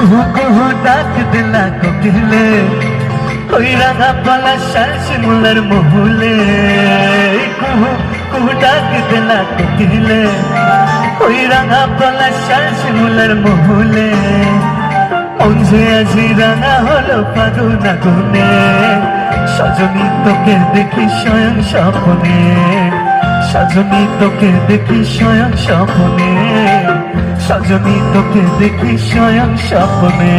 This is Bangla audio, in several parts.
কুহু কুহু ডাক দিলা কোকিলে, ওই রাঙা পালা শিমুলের মহুলে। কুহু কুহু ডাক দিলা কোকিলে, ওই রাঙা পালা শিমুলের মহুলে। অঞ্জে আজি রাঙা হলো ফাগুন আগুনে, সজনী তোকে দেখি স্বয়ং স্বপ্নে, সজনী তোকে দেখি স্বয়ং স্বপ্নে, সজনী তোকে দেখি স্বয়ং স্বপ্নে।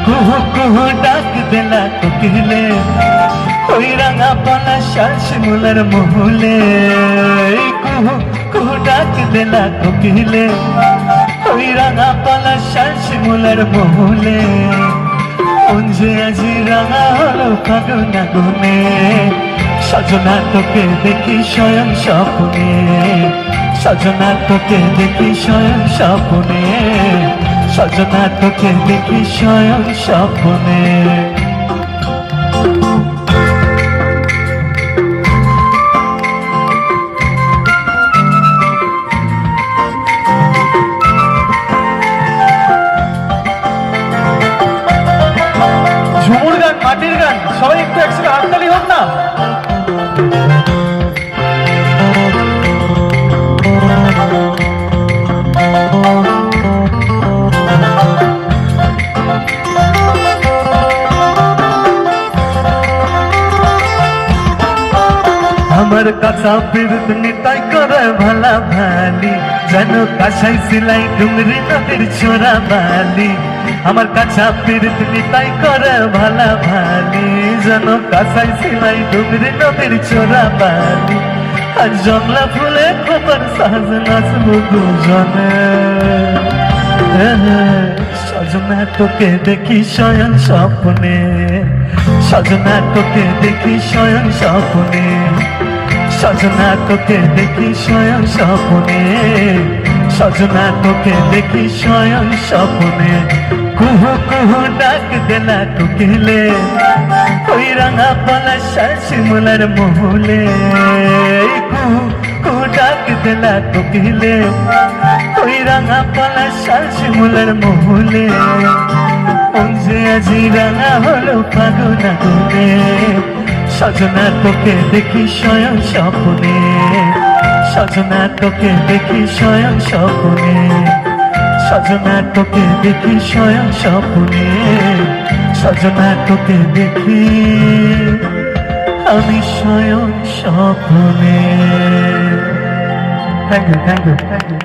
কুহু কুহু ডাক দিলা কোকিলে, ওই রাঙা পালা শিমুলের মহুলে। কুহু কুহু ডাক দিলা কোকিলে, ওই রাঙা পালা শিমুলের মহুলে। অঞ্জে আজি রাঙা হলো ফাগুন আগুনে, সজনা তোকে দেখি স্বয়ং স্বপ্নে, সজনা তোকে দেখি স্বয়ং স্বপ্নে, সজনা তোকে দেখি স্বয়ং স্বপ্নে। ঝুমুর গান, মাটির গান, সবাই একটু একসাথে হাততালি হোক না। আমার কাছা বিরুদ্ধ নিতাই করে ভালা ভালি, যেন কাছাই সিলাই ডুমরি নদীর ছোড়া বালি। আমার কাছা বিরুদ্ধ নিতাই করে ভালা ভালি, যেন কাছাই সিলাই ডুমরি নদীর ছোড়া বালি। আর জংলা ফুলে খবর সাজ নাচবো দুজনে, সজনা তোকে দেখি স্বয়ং স্বপ্নে, সজনা তোকে দেখি স্বয়ং স্বপ্নে, সজনা তোকে দেখি স্বয়ং স্বপ্নে, সজনা তোকে দেখি স্বয়ং স্বপ্নে। কুহু কুহু ডাক দিলা কোকিলে, ওই রাঙা পালা শিমুলের মহুলে। কুহু কুহু ডাক দিলা কোকিলে, ওই রাঙা পালা শিমুলের মহুলে। অঞ্জে আজি রাঙা হলো ফাগুন আগুনে, সজনা তোকে দেখি স্বয়ং স্বপ্নে, সজনা তোকে দেখি স্বয়ং স্বপ্নে, সজনা তোকে দেখি স্বয়ং স্বপ্নে, সজনা তোকে দেখি আমি স্বয়ং স্বপ্নে। Thank you, thank you, thank you.